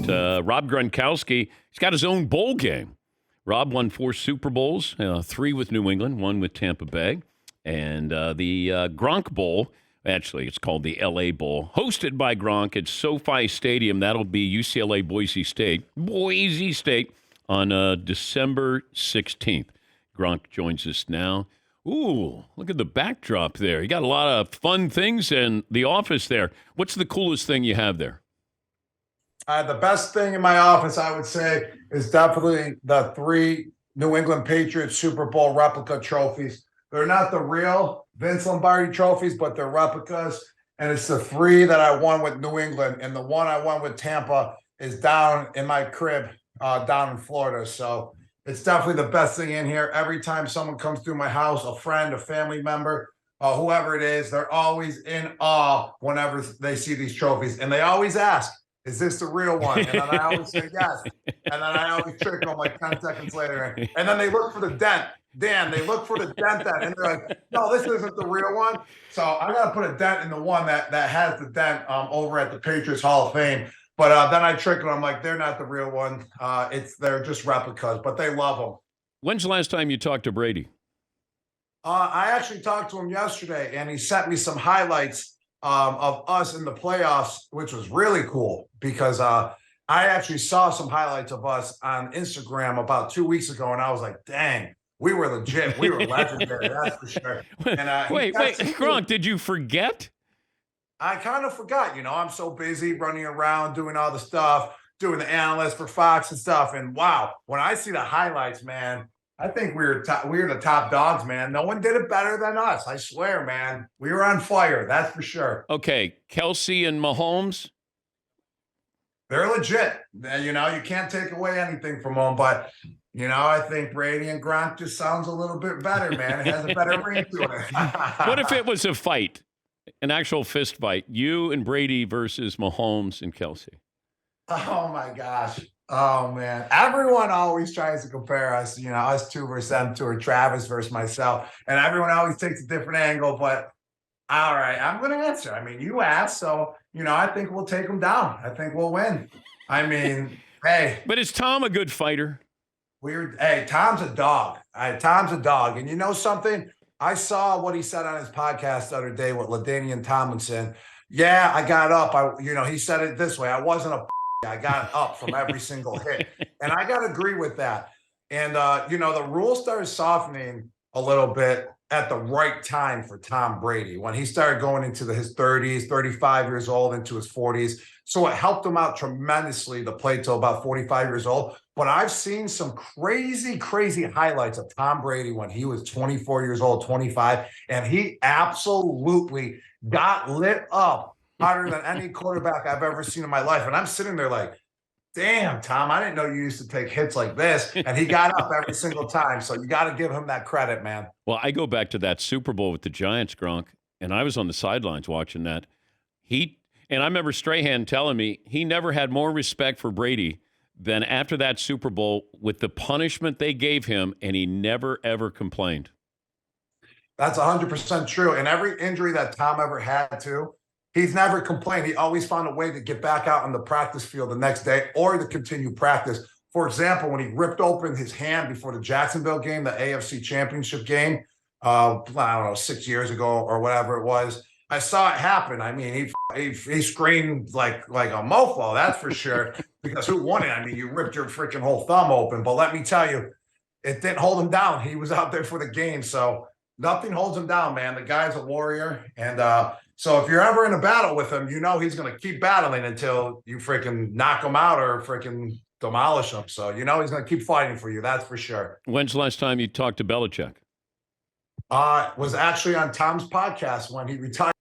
Rob Gronkowski, he's got his own bowl game. Rob won 4 Super Bowls, 3 with New England, 1 with Tampa Bay. And the Gronk Bowl, actually, it's called the L.A. Bowl, hosted by Gronk at SoFi Stadium. That'll be UCLA Boise State on December 16th. Gronk joins us now. Ooh, look at the backdrop there. You got a lot of fun things in the office there. What's the coolest thing you have there? The best thing in my office, I would say, is definitely the 3 New England Patriots Super Bowl replica trophies. They're not the real Vince Lombardi trophies, but they're replicas. And it's the 3 that I won with New England. And the one I won with Tampa is down in my crib down in Florida. So it's definitely the best thing in here. Every time someone comes through my house, a friend, a family member, whoever it is, they're always in awe whenever they see these trophies. And they always ask, is this the real one? And then I always say yes. And then I always trick them like 10 seconds later. And then they look for the dent. Dan, they look for the dent and they're like, no, this isn't the real one. So I got to put a dent in the one that has the dent over at the Patriots Hall of Fame. But then I trick them. I'm like, they're not the real one. They're just replicas, but they love them. When's the last time you talked to Brady? I actually talked to him yesterday, and he sent me some highlights of us in the playoffs, which was really cool because I actually saw some highlights of us on Instagram about 2 weeks ago, and I was like, dang, we were legit. We were legendary, that's for sure. And, wait, Gronk, did you forget? I kind of forgot, I'm so busy running around, doing all the stuff, doing the analyst for Fox and stuff. And wow, when I see the highlights, man, I think we were the top dogs, man. No one did it better than us. I swear, man. We were on fire. That's for sure. Okay. Kelsey and Mahomes. They're legit. You can't take away anything from them, but I think Brady and Gronk just sounds a little bit better, man. It has a better ring to it. What if it was a fight? An actual fist fight, you and Brady versus Mahomes and Kelsey. Oh my gosh. Oh man. Everyone always tries to compare us, us 2 versus them 2 or Travis versus myself. And everyone always takes a different angle, but all right, I'm going to answer. I mean, you asked, so, I think we'll take them down. I think we'll win. I mean, hey. But is Tom a good fighter? Hey, Tom's a dog. Tom's a dog. And you know something? I saw what he said on his podcast the other day with LaDainian Tomlinson. Yeah, I got up. He said it this way. I wasn't I got up from every single hit. And I got to agree with that. And, the rules started softening a little bit at the right time for Tom Brady when he started going into his 30s, 35 years old, into his 40s. So it helped him out tremendously to play till about 45 years old. But I've seen some crazy, crazy highlights of Tom Brady when he was 24 years old, 25, and he absolutely got lit up harder than any quarterback I've ever seen in my life. And I'm sitting there like, damn, Tom, I didn't know you used to take hits like this. And he got up every single time. So you got to give him that credit, man. Well, I go back to that Super Bowl with the Giants, Gronk, and I was on the sidelines watching that. And I remember Strahan telling me he never had more respect for Brady than after that Super Bowl with the punishment they gave him, and he never, ever complained. That's 100% true. And every injury that Tom ever had, too, he's never complained. He always found a way to get back out on the practice field the next day or to continue practice. For example, when he ripped open his hand before the Jacksonville game, the AFC Championship game, I don't know, 6 years ago or whatever it was, I saw it happen. I mean, he screamed like a mofo, that's for sure, because who won it? I mean, you ripped your freaking whole thumb open. But let me tell you, it didn't hold him down. He was out there for the game. So nothing holds him down, man. The guy's a warrior. And so if you're ever in a battle with him, he's going to keep battling until you freaking knock him out or freaking demolish him. So, he's going to keep fighting for you. That's for sure. When's the last time you talked to Belichick? Was actually on Tom's podcast when he retired.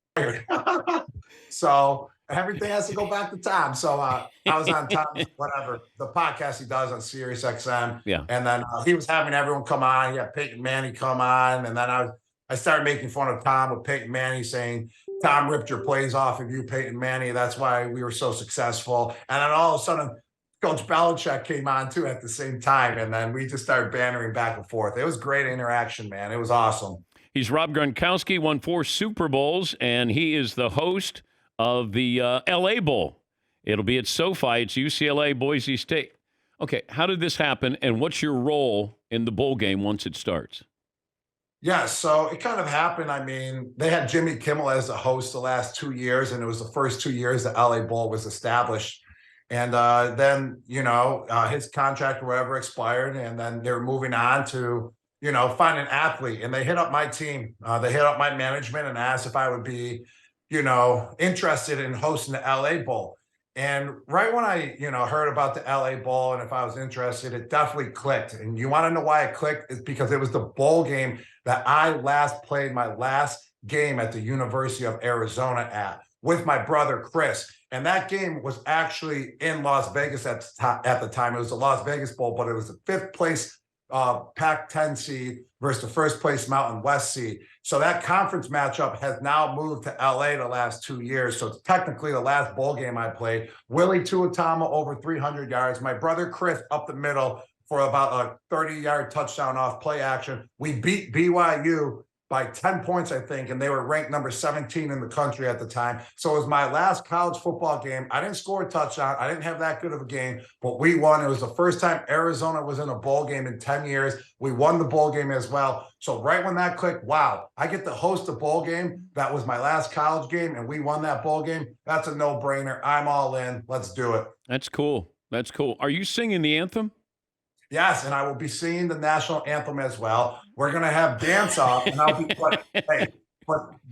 So everything has to go back to Tom. So I was on Tom's, whatever, the podcast he does on Sirius XM. Yeah. And then he was having everyone come on. He had Peyton Manning come on. And then I started making fun of Tom with Peyton Manning, saying, Tom ripped your plays off of you, Peyton Manning. That's why we were so successful. And then all of a sudden, Coach Belichick came on too at the same time. And then we just started bantering back and forth. It was great interaction, man. It was awesome. He's Rob Gronkowski, won 4 Super Bowls, and he is the host of the L.A. Bowl. It'll be at SoFi. It's UCLA, Boise State. Okay, how did this happen, and what's your role in the bowl game once it starts? Yeah, so it kind of happened. I mean, they had Jimmy Kimmel as the host the last 2 years, and it was the first 2 years the LA Bowl was established. And then, his contract or whatever expired, and then they were moving on to, find an athlete. And they hit up my team. They hit up my management and asked if I would be, interested in hosting the LA Bowl. And right when I, heard about the LA Bowl and if I was interested, it definitely clicked. And you want to know why it clicked? It's because it was the bowl game that I last played my last game at the University of Arizona with my brother Chris. And that game was actually in Las Vegas at the time. It was the Las Vegas Bowl, but it was the fifth place Pac-10 seed versus the first place Mountain West seed. So that conference matchup has now moved to LA the last 2 years. So it's technically the last bowl game I played. Willie Tuatama over 300 yards. My brother Chris up the middle for about a 30-yard touchdown off play action. We beat BYU by 10 points, I think, and they were ranked number 17 in the country at the time. So it was my last college football game. I didn't score a touchdown. I didn't have that good of a game, but we won. It was the first time Arizona was in a bowl game in 10 years. We won the bowl game as well. So right when that clicked, wow, I get to host a bowl game. That was my last college game, and we won that bowl game. That's a no-brainer. I'm all in. Let's do it. That's cool. That's cool. Are you singing the anthem? Yes, and I will be singing the national anthem as well. We're going to have dance off, and I'll be but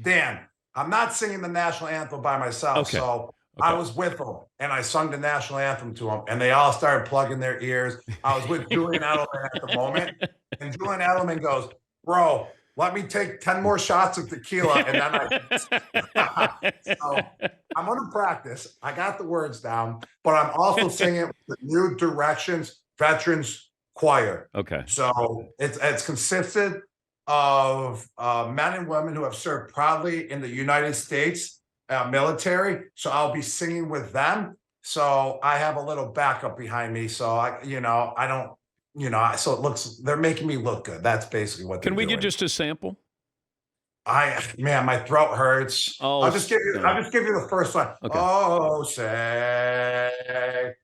Dan, I'm not singing the national anthem by myself. Okay. So I was with them, and I sung the national anthem to them, and they all started plugging their ears. I was with Julian Edelman at the moment, and Julian Edelman goes, "Bro, let me take 10 more shots of tequila," and then so I'm going to practice. I got the words down, but I'm also singing the New Directions Veterans Choir. Okay. So it's consisted of men and women who have served proudly in the United States military. So I'll be singing with them. So I have a little backup behind me. So I don't, so it looks, they're making me look good. That's basically what they're Can we doing. get just a sample? My throat hurts. Oh, I'll just give you the first one. Okay. Oh, say.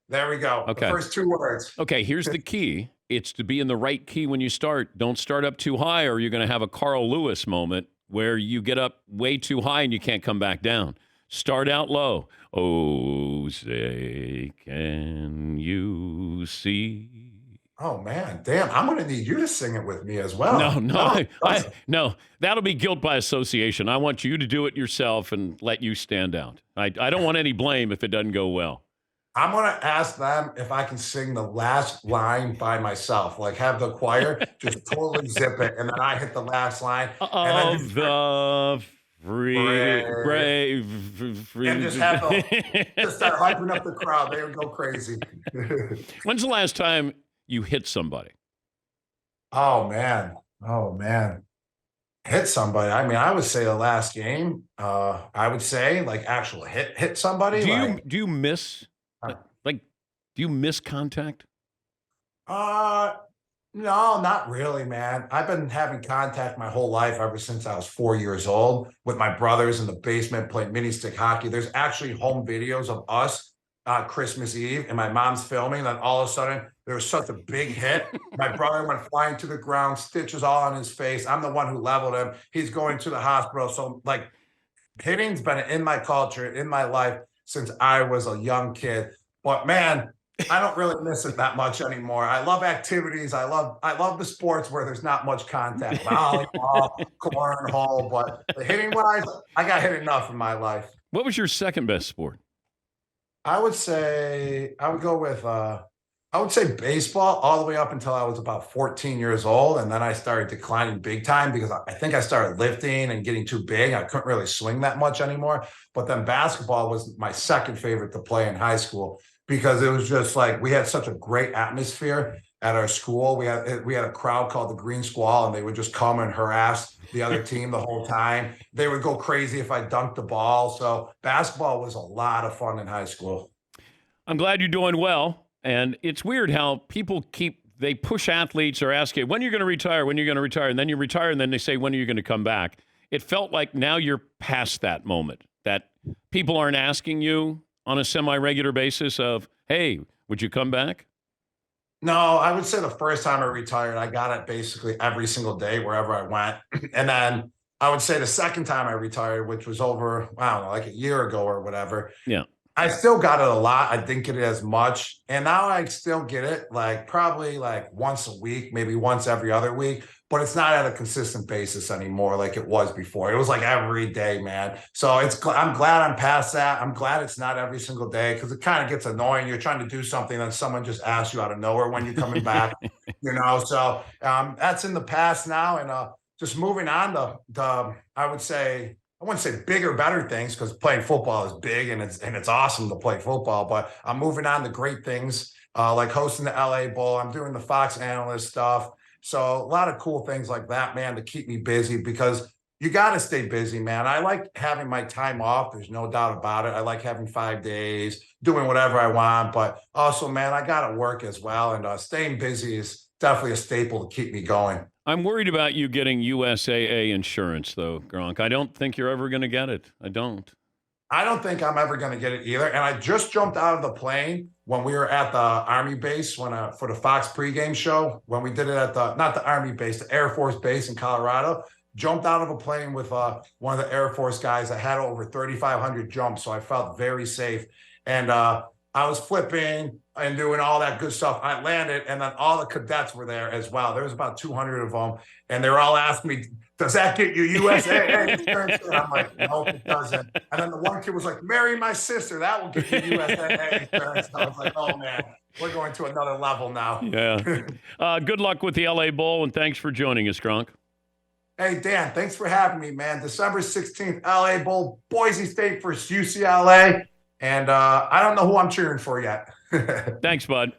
There we go. Okay. The first two words. Okay, here's the key. It's to be in the right key when you start. Don't start up too high or you're going to have a Carl Lewis moment where you get up way too high and you can't come back down. Start out low. Oh, say, can you see? Oh man, damn! I'm gonna need you to sing it with me as well. No, that'll be guilt by association. I want you to do it yourself and let you stand out. I don't want any blame if it doesn't go well. I'm gonna ask them if I can sing the last line by myself, like have the choir just totally zip it, and then I hit the last line. Of the brave, and just have just start hyping up the crowd. They would go crazy. When's the last time you hit somebody? Oh man. Hit somebody. I mean, I would say the last game. I would say like actual hit somebody. Do you miss do you miss contact? No, not really, man. I've been having contact my whole life ever since I was 4 years old with my brothers in the basement playing mini stick hockey. There's actually home videos of us Christmas Eve and my mom's filming. And all of a sudden there was such a big hit. My brother went flying to the ground, stitches all on his face. I'm the one who leveled him. He's going to the hospital. So like hitting's been in my culture, in my life since I was a young kid. But man, I don't really miss it that much anymore. I love activities. I love the sports where there's not much contact. Volleyball, cornhole, but the hitting wise, I got hit enough in my life. What was your second best sport? I would go with baseball all the way up until I was about 14 years old. And then I started declining big time because I think I started lifting and getting too big. I couldn't really swing that much anymore. But then basketball was my second favorite to play in high school because it was just like we had such a great atmosphere at our school. We had a crowd called the Green Squall, and they would just come and harass the other team the whole time. They would go crazy if I dunked the ball. So basketball was a lot of fun in high school. I'm glad you're doing well. And it's weird how people they push athletes or ask you, when are you going to retire? When are you going to retire? And then you retire, and then they say, when are you going to come back? It felt like now you're past that moment, that people aren't asking you on a semi-regular basis of, hey, would you come back? No, I would say the first time I retired, I got it basically every single day wherever I went. And then I would say the second time I retired, which was over, I don't know, like a year ago or whatever, Yeah. I still got it a lot. I didn't get it as much. And now I still get it like probably like once a week, maybe once every other week, but it's not at a consistent basis anymore like it was before. It was like every day, man. So I'm glad I'm past that. I'm glad it's not every single day because it kind of gets annoying. You're trying to do something and someone just asks you out of nowhere when you're coming back, So that's in the past now. And just moving on to I would say I wouldn't say bigger, better things because playing football is big and it's awesome to play football. But I'm moving on to great things like hosting the LA Bowl. I'm doing the Fox analyst stuff. So a lot of cool things like that, man, to keep me busy because you got to stay busy, man. I like having my time off. There's no doubt about it. I like having 5 days, doing whatever I want. But also, man, I got to work as well. And staying busy is definitely a staple to keep me going. I'm worried about you getting USAA insurance, though, Gronk. I don't think you're ever going to get it. I don't. I don't think I'm ever going to get it either. And I just jumped out of the plane when we were at the Army base for the Fox pregame show, when we did it at not the Army base, the Air Force base in Colorado. Jumped out of a plane with one of the Air Force guys that had over 3,500 jumps. So I felt very safe. And I was flipping and doing all that good stuff. I landed, and then all the cadets were there as well. There was about 200 of them, and they were all asking me, does that get you USAA insurance? And I'm like, no, it doesn't. And then the one kid was like, marry my sister. That will get you USAA insurance. And I was like, oh, man, we're going to another level now. Yeah. Good luck with the LA Bowl, and thanks for joining us, Gronk. Hey, Dan, thanks for having me, man. December 16th, LA Bowl, Boise State versus UCLA. And I don't know who I'm cheering for yet. Thanks, bud.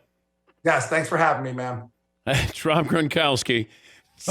Yes, thanks for having me, man. It's Rob Gronkowski.